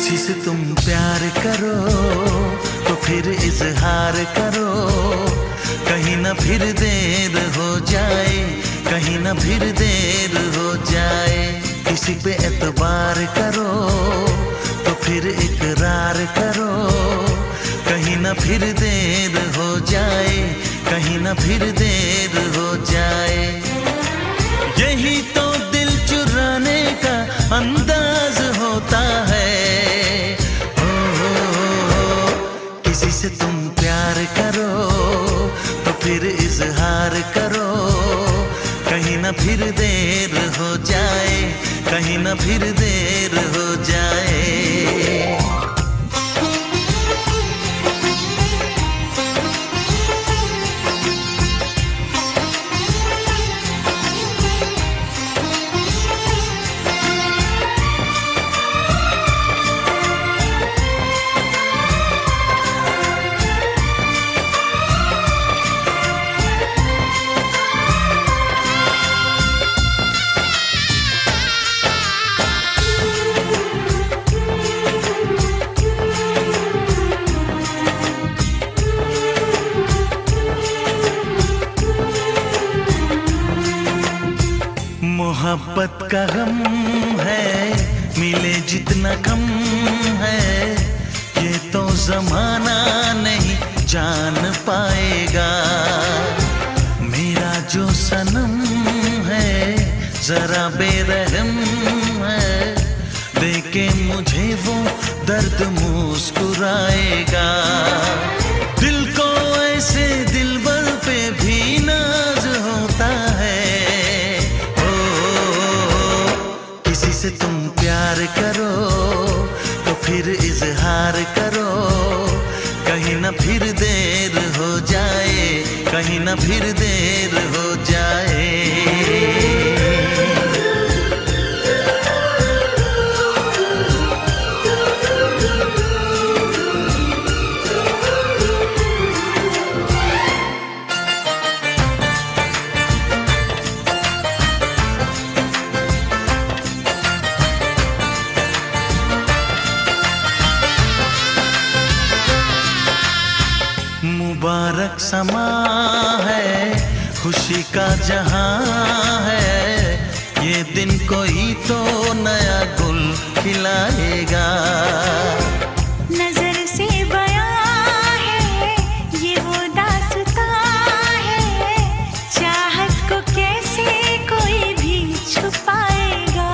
किसी से तुम प्यार करो तो फिर इजहार करो, कहीं ना फिर देर हो जाए, कहीं ना फिर देर हो जाए। किसी पे एतबार करो तो फिर इकरार करो, कहीं ना फिर देर हो जाए, कहीं ना फिर देर हो जाए। यही तो दिल चुराने का अंदाज होता है। किसी से तुम प्यार करो तो फिर इजहार करो, कहीं ना फिर देर हो जाए, कहीं ना फिर देर हो जाए। मोहब्बत का गम है, मिले जितना कम है, ये तो जमाना नहीं जान पाएगा। मेरा जो सनम है जरा बेरहम है, देखे मुझे वो दर्द मुस्कुराएगा। दिल को ऐसे दिलबर पे भी नाज होता है। किसी से तुम प्यार करो तो फिर इजहार करो, कहीं ना फिर देर हो जाए, कहीं ना फिर देर हो जाए। मुबारक समा है, खुशी का जहां है, ये दिन कोई तो नया गुल खिलाएगा। नजर से बयां है ये वो दास्तां है, चाहत को कैसे कोई भी छुपाएगा।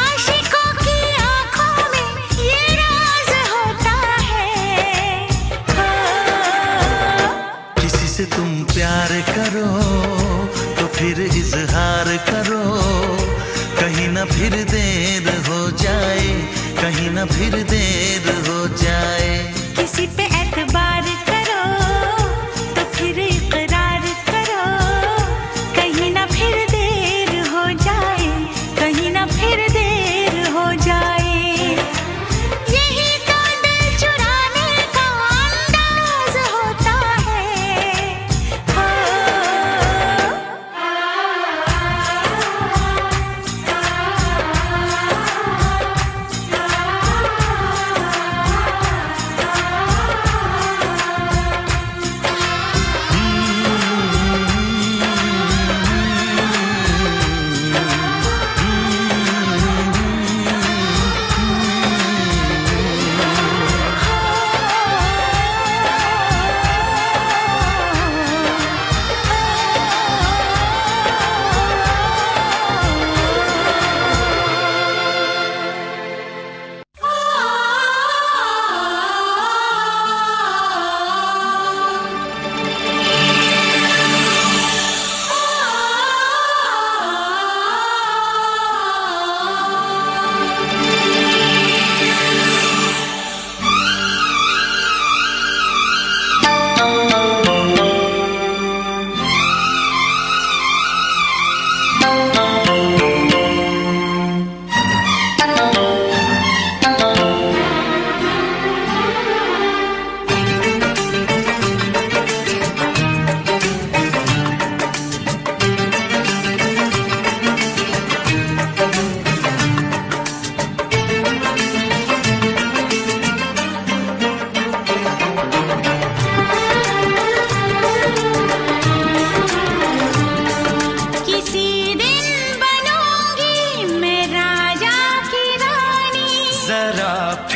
आशिकों की आंखों में ये राज होता है। किसी से तुम प्यार करो तो फिर इजहार करो, कहीं ना फिर देर हो जाए, कहीं ना फिर देर हो जाए। किसी पे एतबार करो तो फिर इकरार करो, कहीं ना फिर देर हो जाए, कहीं ना फिर देर हो जाए। यही तो दिल चुराने का अंदाज होता है।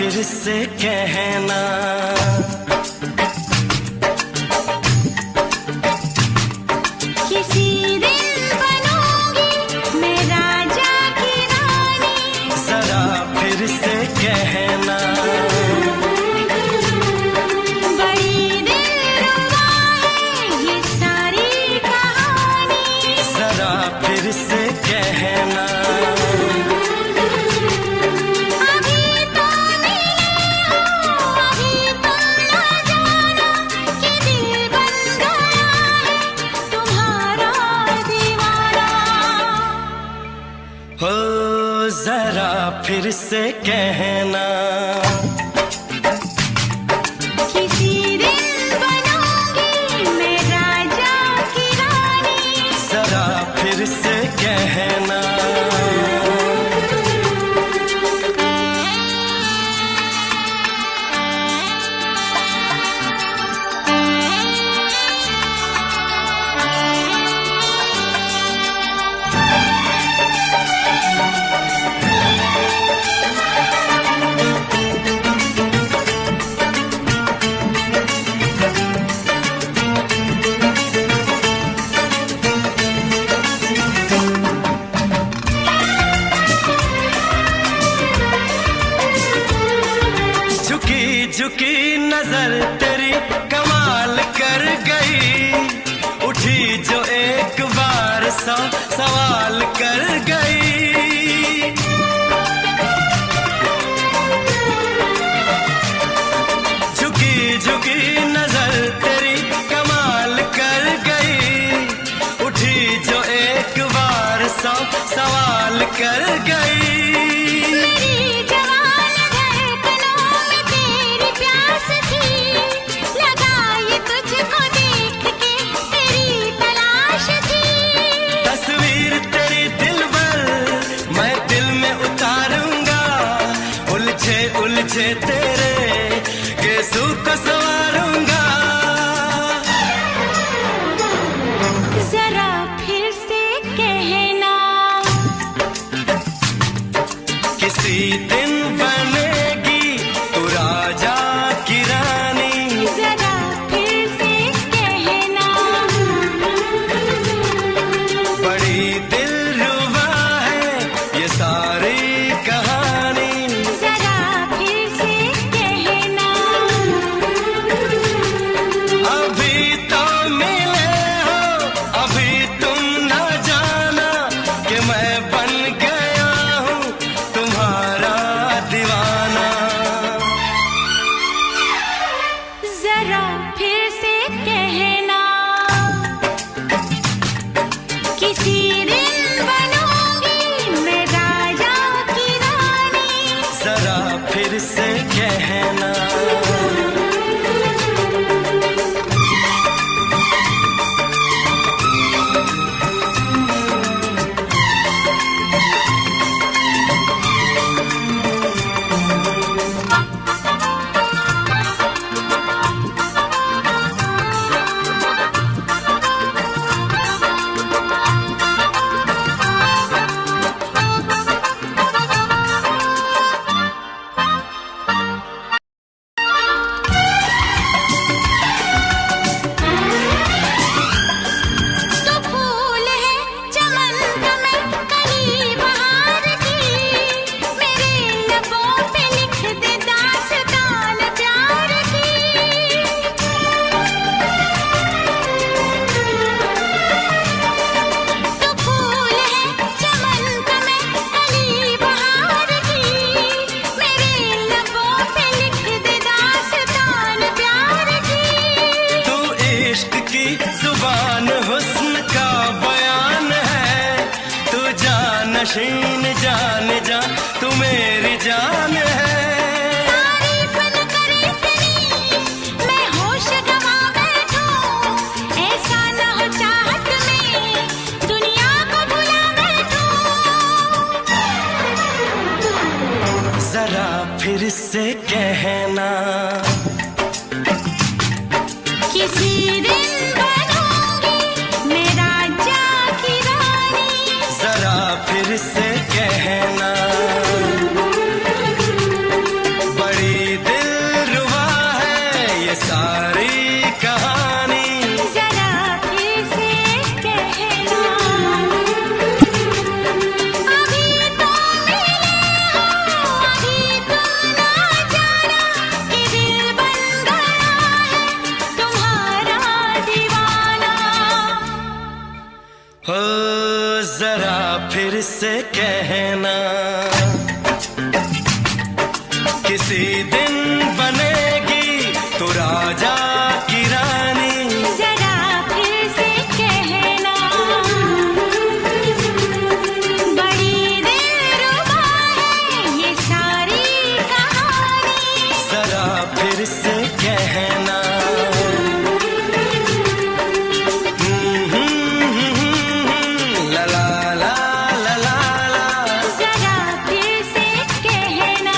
फिर से कहना। किसी दिन बनूंगी मैं राजा की रानी, जरा फिर से कहना। बड़ी दिलरुबा है ये सारी कहानी, जरा फिर से कहना। अभी तो मिले हो, अभी तो ना जाना कि दिल बन गया है तुम्हारा दीवाना। हो जरा फिर से कहना। किसी दिन बनूंगी मैं राजा की रानी, जरा फिर से कहना। झुकी झुकी नजर तेरी कमाल कर गई, उठी जो एक बार 100 सवाल कर गई। झुकी झुकी नजर तेरी कमाल कर गई, उठी जो एक बार 100 सवाल कर गई। मेरी जवान धड़कनों में तेरी प्यास थी, लगाई तुझको देख के तेरी तलाश थी। तस्वीर तेरी दिलबर मैं दिल में उतारूंगा, उलझे उलझे तेरे गेसू को संवारूंगा। जरा फिर से कहना, किसी दिन बनेगी तू राजा की रानी, जरा फिर से कहना। बड़ी दिलरुबा है ये सारी कहानी। जरा फिर से कहना, अभी तो मिले हो, अभी तुम न जाना कि मैं बन गया हूँ तुम्हारा दीवाना। जरा फिर से कहना, किसी दिन बनूंगी मैं राजा की रानी, जरा फिर से कहना। तो फूल है चमन का मैं कली बहार की, मेरे लबों पे लिख दे दास्तान प्यार की। तो फूल है चमन का मैं कली बहार की, मेरे लबों पे लिख दे दास्तान प्यार की। तू इश्क की जुबान हुस्न का बयान है, तू जानशीन जान जा तू मेरी जान है। तारीफ न करे इतनी मैं होश गवा बैठूं, ऐसा न हो चाहत में दुनिया को भुला बैठूं। जरा फिर से कहना, किसी दिन बनूंगी मैं राजा की रानी, जरा फिर से कहना। बड़ी फिर से कहना, किसी दिन बनेगी तू राजा की रानी। जरा फिर से कहना, बड़ी दिलरुबा है ये सारी कहानी। जरा फिर से कहना, ला ला ला ला ला ला। जरा फिर से कहना,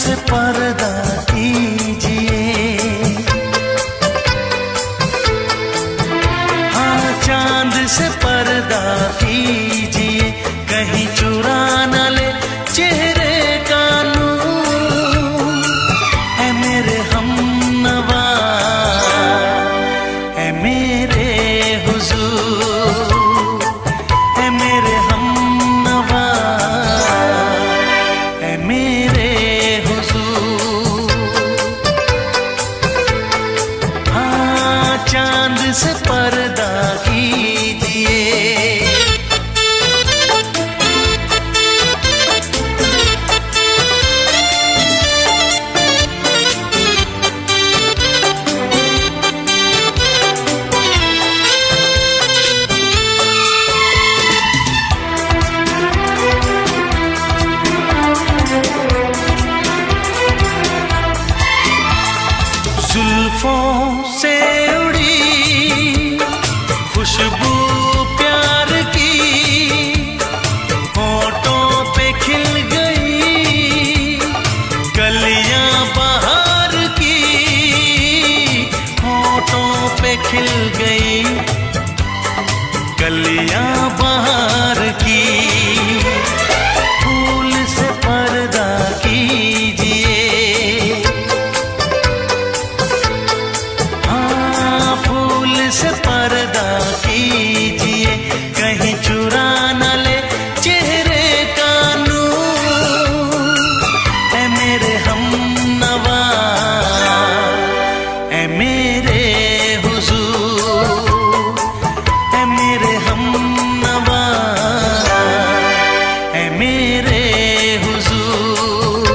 से पर्दा कीजिए, हाँ चांद से पर्दा कीजिए, कहीं चुरा न ले चेहरे का नूर। है मेरे हमनवा, है मेरे हुजूर, है मेरे हमनवा, है मेरे हुजूर। हाँ चांद से पर्दा कीजिए। जुल्फों से उड़ी खुशबू प्यार की, होठों पे खिल गई कलियां बहार की, होठों पे खिल गई कलियां बहार की। फूल से पर्दा कीजिए, से पर्दा कीजिए, कहीं चुरा न ले चेहरे का नूर। है मेरे हमनवा, है मेरे हुजूर, है मेरे हमनवा, है मेरे हुजूर।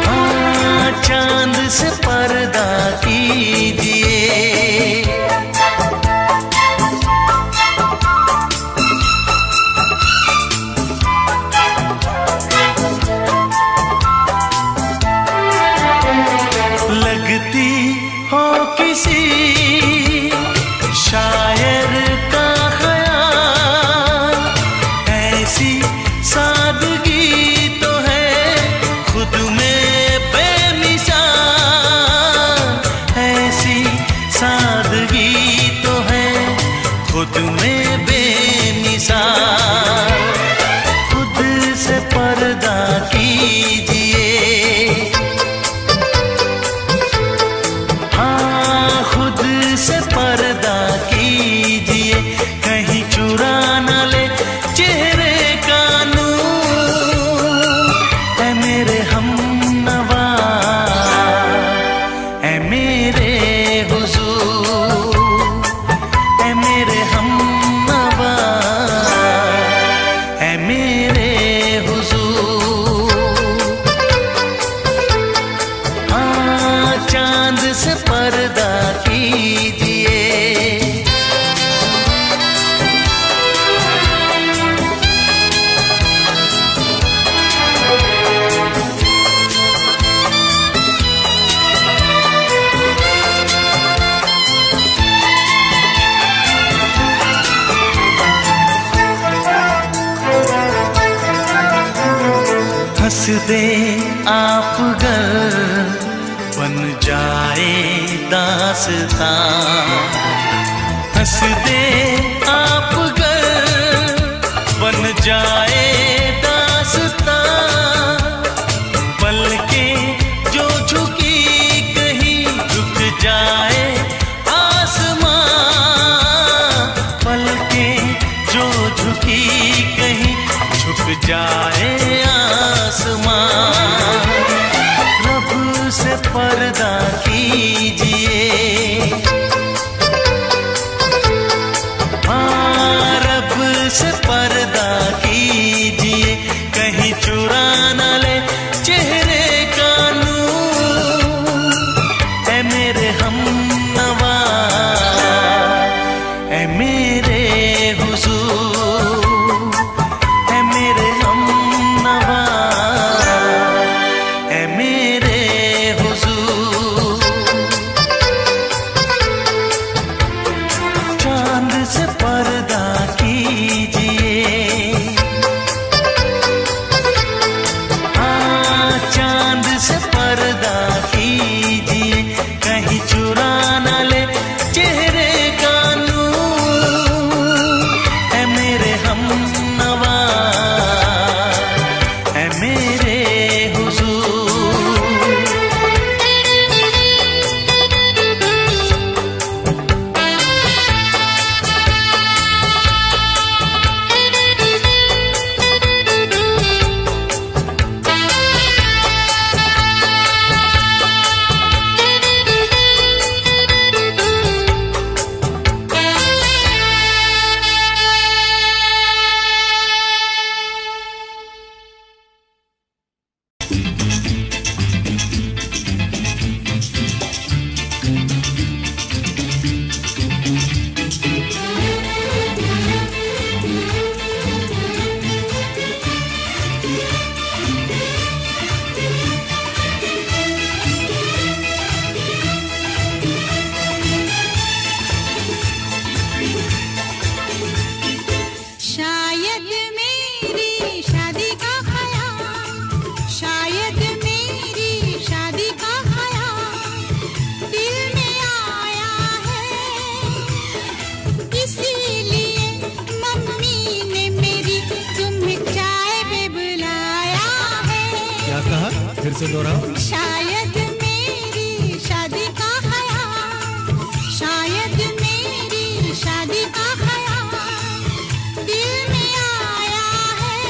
हाँ चांद से पर्दा कीजिए। लगती हो किसी शायर का ख़याल, ऐसी सादगी तो है खुद में बेमिसाल, ऐसी सादगी तो है खुद में बेमिसाल। खुद से पर्दा कीजिए, हाँ खुद से पर्दा कीजिए, कहीं चुरा न ले चेहरे का नूर। है मेरे हमनवा, है मेरे हुजूर, है मेरे हमनवा, है मेरे हुजूर। हाँ चांद से पर्दा कीजिए। हंस दे आप गर बन जाए दास्तां, हंस दे आप गर बन जाए दास्तां। पलकें जो झुकी कहीं झुक जाए आसमां, पलकें जो झुकी कहीं झुक जाए आसमां। रब से पर्दा कीजिए, हाँ रब से पर्दा कीजिए, कहीं चुरा न ले चेहरे का नूर। है मेरे हमनवा, है मेरे हुजूर, है मेरे हमनवा, है मेरे हुजूर। चांद से पर्दा कीजिए, फिर से दोहराओ। शायद मेरी शादी का ख्याल, शायद मेरी शादी का ख्याल दिल में आया है,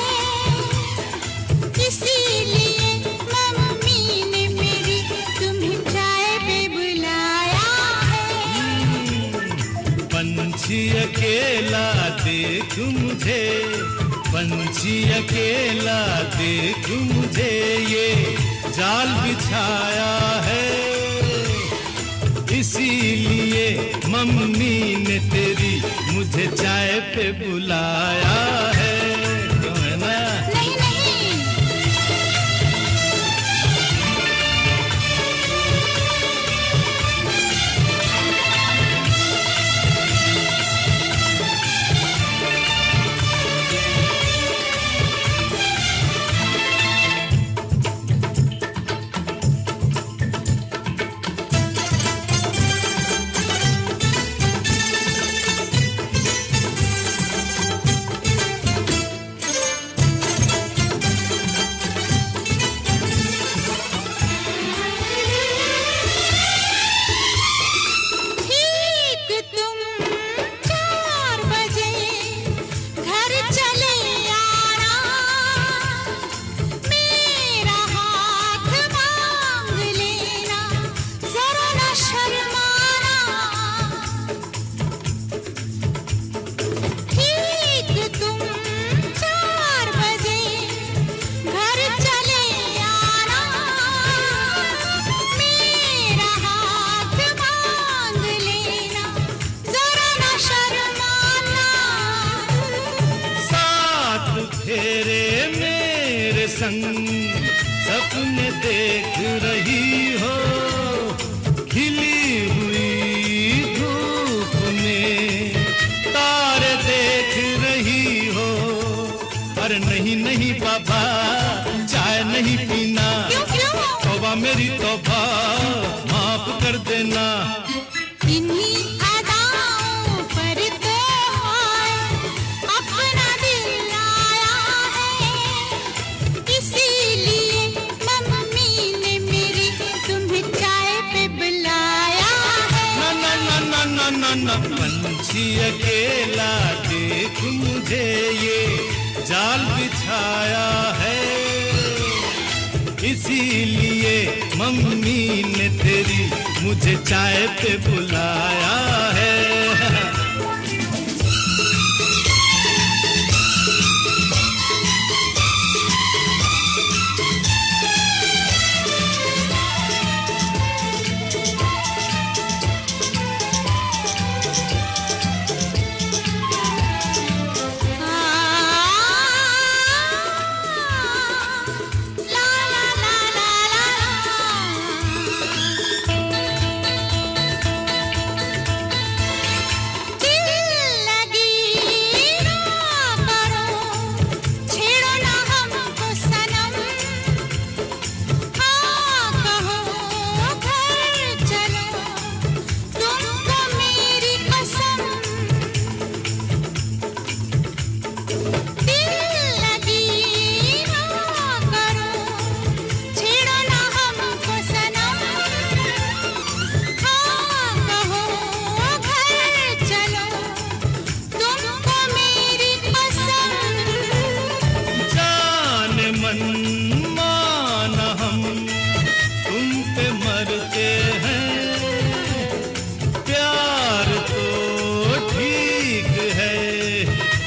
इसीलिए मम्मी ने मेरी तुम्हें चाय पे बुलाया है। पंछी अकेला देख मुझे, पंछी अकेला देख मुझे, ये जाल बिछाया है, इसीलिए मम्मी ने तेरी मुझे चाय पे बुलाया है। क्यों है ना? नहीं नहीं, संग सपने देख रही हो, खिली हुई धूप में तारे देख रही हो। अरे नहीं नहीं बाबा, चाय नहीं पीना। तौबा मेरी तौबा, माफ कर देना। इन्हीं अदाओं पर तो अपना दिल आया है, इसीलिए मम्मी ने मेरी तुम्हें चाय पे बुलाया है। ना ना ना ना ना ना ना, पंछी अकेला देख मुझे, ये जाल बिछाया है, इसीलिए मम्मी ने तेरी मुझे चाय पे बुलाया है।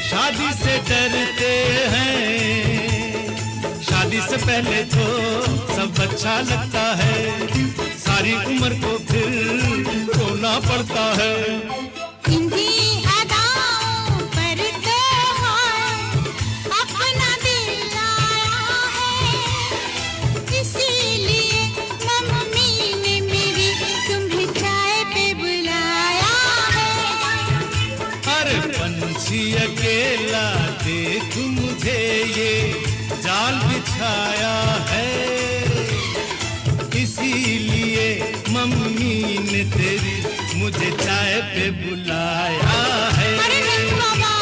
शादी से डरते हैं, शादी से पहले तो सब अच्छा लगता है, सारी उम्र को फिर रोना पड़ता है। इन्हीं अदाओं पर तो अपना दिल आया है, इसीलिए मम्मी ने मेरी तुम्हें चाय पे बुलाया है। अरे पंछी अकेला देख मुझे, ये जाल बिछाया है, इसीलिए मम्मी ने तेरी मुझे चाय पे बुलाया है। अरे नहीं बाबा,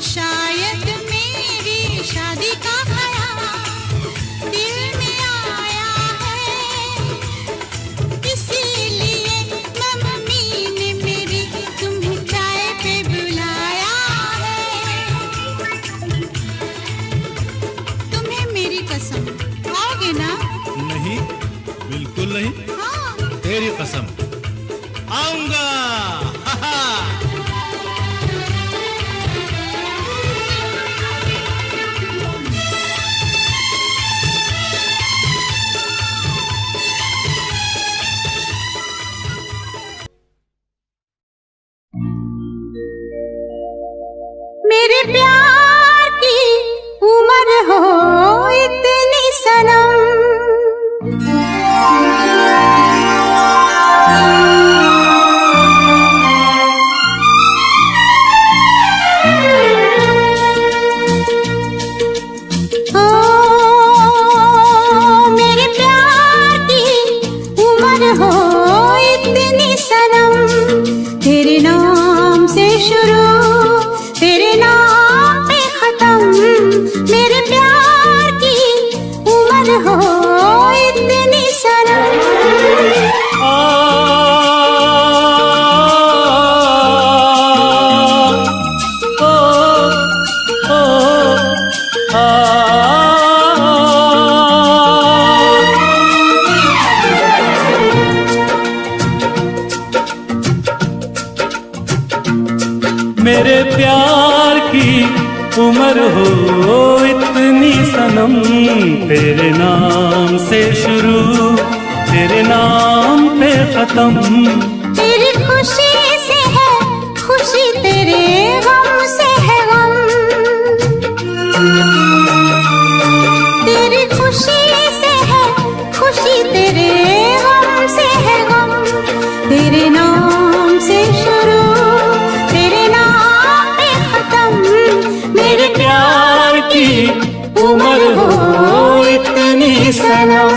शायद मेरी शादी का ख्याल दिल में आया कसम आऊंगा। हा हा। मेरे प्यार की उम्र हो इतनी सनम, ओ मेरे प्यार की उम्र हो इतनी सनम, तेरे नाम से शुरू तेरे नाम पे खत्म, मेरे प्यार की उम्र हो इतनी सनम। मेरे प्यार की उम्र हो इतनी सनम, तेरे नाम से शुरू तेरे नाम पे खत्म, तेरी खुशी से है खुशी, तेरे गम से है गम, तेरी खुशी से है खुशी, तेरे गम से है गम, तेरे नाम से शुरू तेरे नाम पे खत्म, मेरे प्यार की उम्र हो इतनी सनम।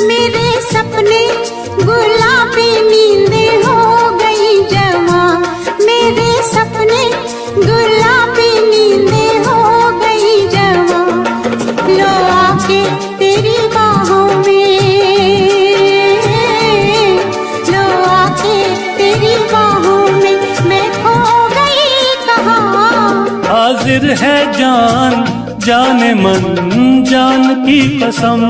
मेरे सपने गुलाबी नींदें हो गई जवा, मेरे सपने गुलाबी नींदें हो गई जवा, लो आके तेरी बाहों में, लो आके तेरी बाहों में, मैं खो गई कहाँ। हाजिर है जान जाने मन जान की कसम,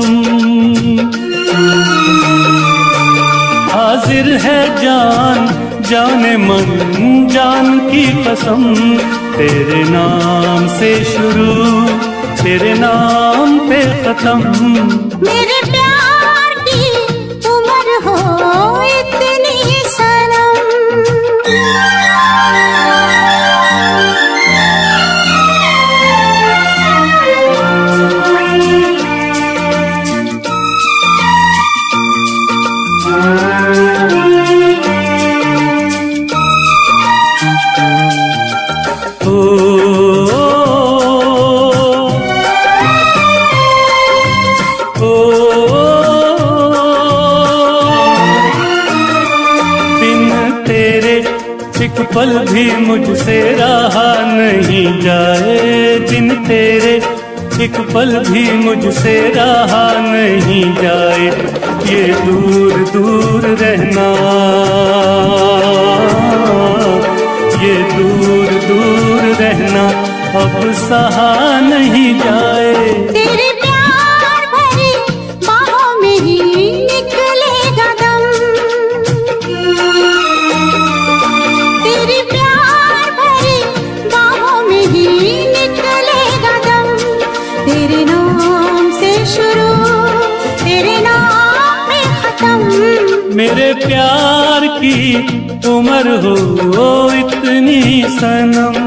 हाजिर है जान जाने मन जान की कसम, तेरे नाम से शुरू तेरे नाम पे खत्म, मेरे प्यार की उम्र हो इतनी सनम। एक पल भी मुझसे रहा नहीं जाए, दिन तेरे एक पल भी मुझसे रहा नहीं जाए, ये दूर दूर रहना, ये दूर दूर रहना अब सहा नहीं जाए। तेरे प्यार भरी बाहों में ही निकलेगा दम, तेरे प्यार भरी बाहों में ही निकलेगा दम, तेरे नाम से शुरू तेरे नाम पे खत्म, मेरे प्यार की उम्र हो इतनी सनम।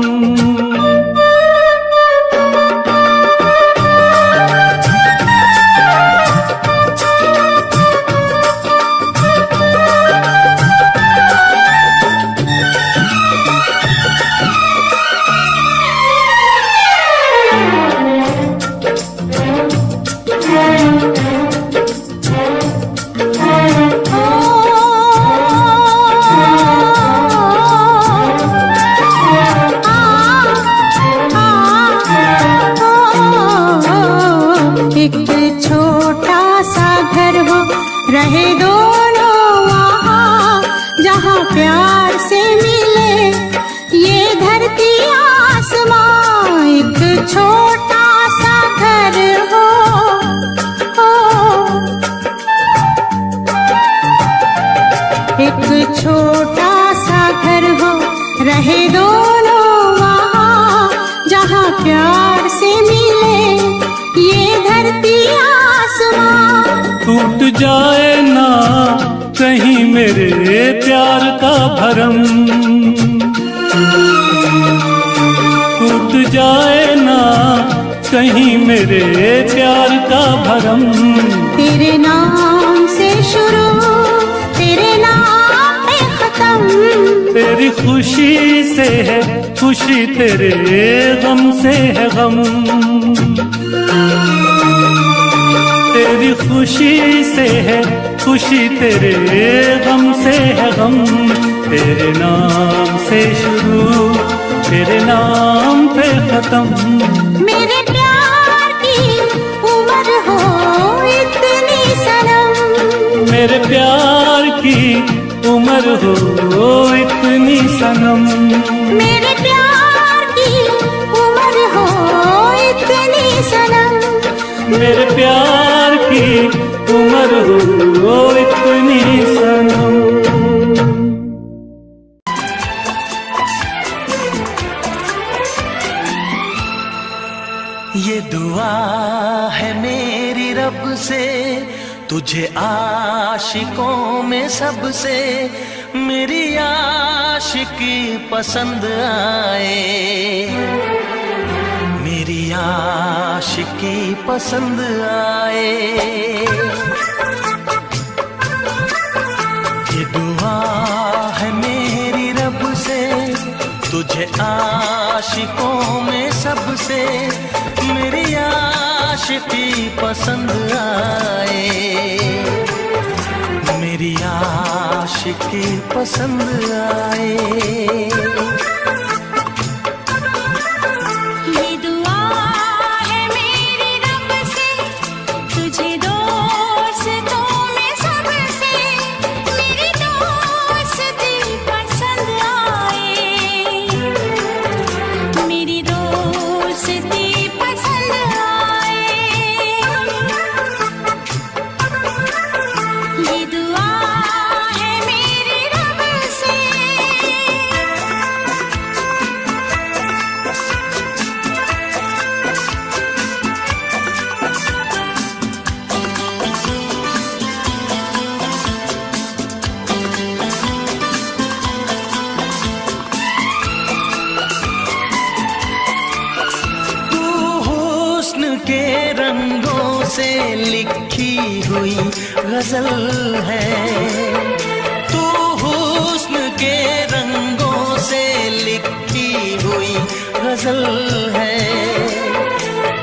रहे दोनों वहाँ जहाँ प्यार से मिले। ये धरती आसमां एक छोटा सा घर हो, एक छोटा सा घर हो, रहे दोनों वहाँ जहाँ प्यार से मिले। ये धरती आसमां टूट जाए ना कहीं मेरे प्यार का भरम, टूट जाए ना कहीं मेरे प्यार का भरम। तेरे नाम से शुरू, तेरे नाम पे खत्म। तेरी खुशी से है खुशी, तेरे गम से है गम। तेरी खुशी से है खुशी, तेरे गम से है गम। तेरे नाम से शुरू, तेरे नाम पे खत्म। मेरे प्यार की उम्र हो इतनी सनम, मेरे प्यार की उम्र हो इतनी सनम। मेरे प्यार की उम्र हो इतनी सनम। मेरे प्यार की उम्र हो इतनी सनम। ये दुआ है मेरी रब से, तुझे आशिकों में सबसे मेरी आशिकी पसंद आए, मेरी आशिकी पसंद आए। ये दुआ है मेरी रब से, तुझे आशिकों में सबसे मेरी आशिकी पसंद आए, मेरी आशिकी पसंद आए। ये दुआ है मेरी रब से, तुझे दोस्तों में सबसे मेरी दोस्ती पसंद आए, मेरी दोस्ती पसंद आए। ये दुआ है मेरी रब से। तू हुस्न के रंगों से लिखी हुई गजल है, तू हुस्न के रंगों से लिखी हुई गजल है।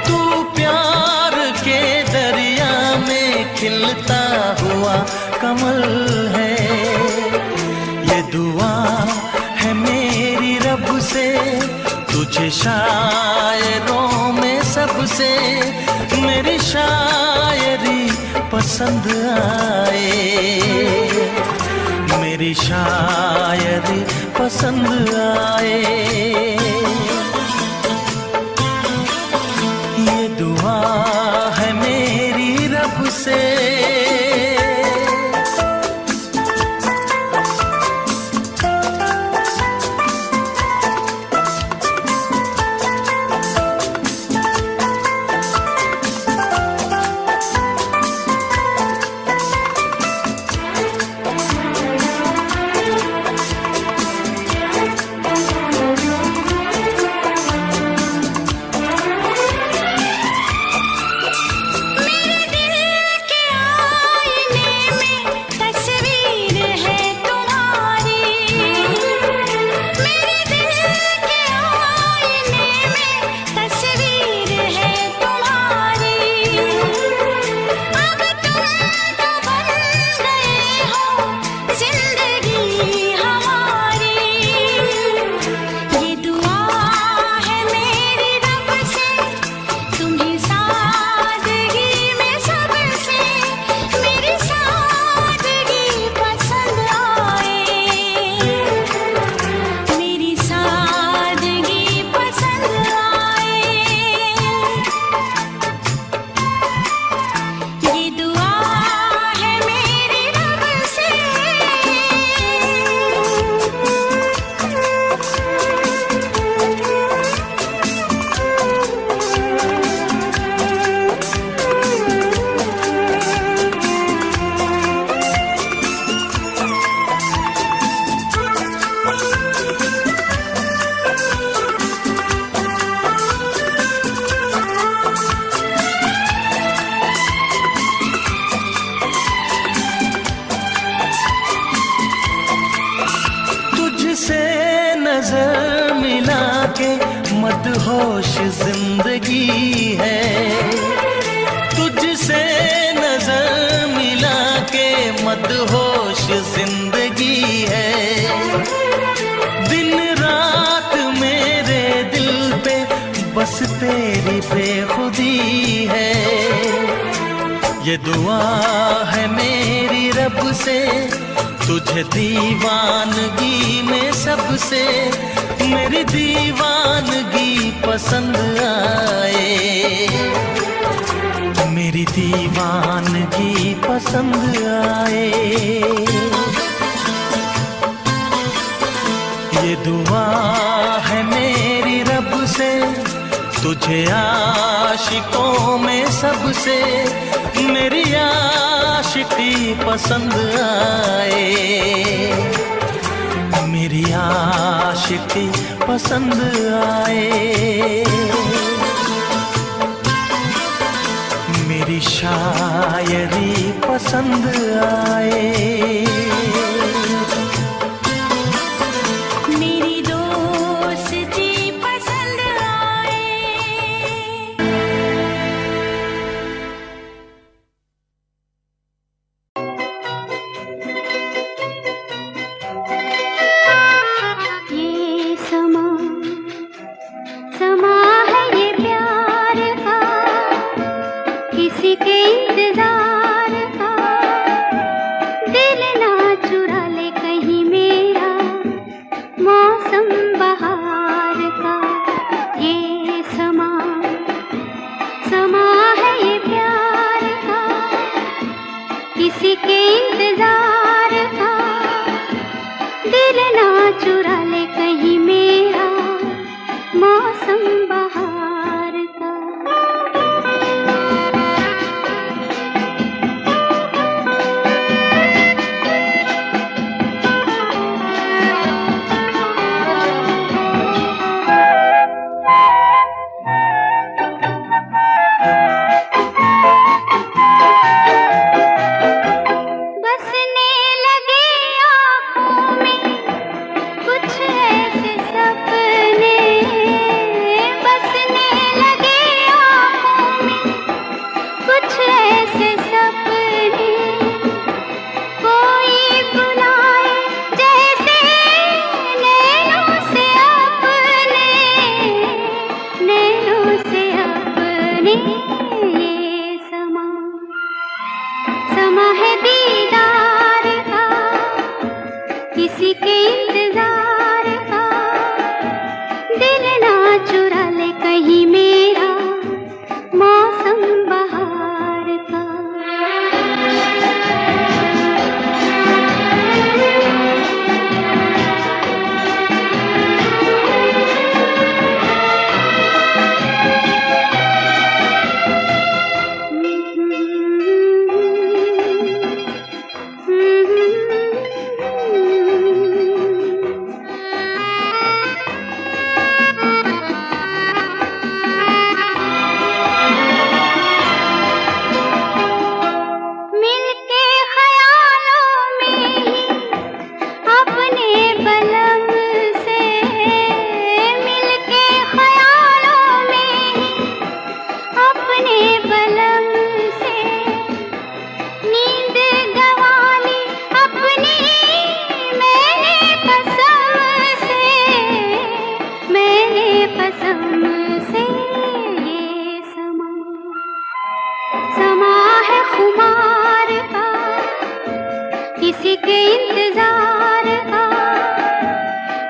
तू प्यार के दरिया में खिलता हुआ कमल है। ये दुआ है मेरी रब से, तुझे शायरों में सबसे मेरी शायरी पसंद आए, मेरी शायरी पसंद आए। ये दुआ है मेरी रब से। तुझसे नजर मिला के मदहोश जिंदगी है, तुझसे नजर मिला के मदहोश जिंदगी है। दिन रात मेरे दिल पे बस तेरी बेखुदी है। ये दुआ है मेरी रब से, तुझे दीवानगी में सबसे मेरी दीवानगी पसंद आए, मेरी दीवानगी पसंद आए। ये दुआ है मेरी रब से, तुझे आशिकों में सबसे मेरी आशिकी पसंद आए, मेरी आशिकी पसंद आए। मेरी शायरी पसंद आए।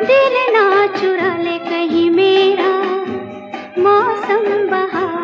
दिल ना चुरा ले कहीं मेरा मौसम बहार।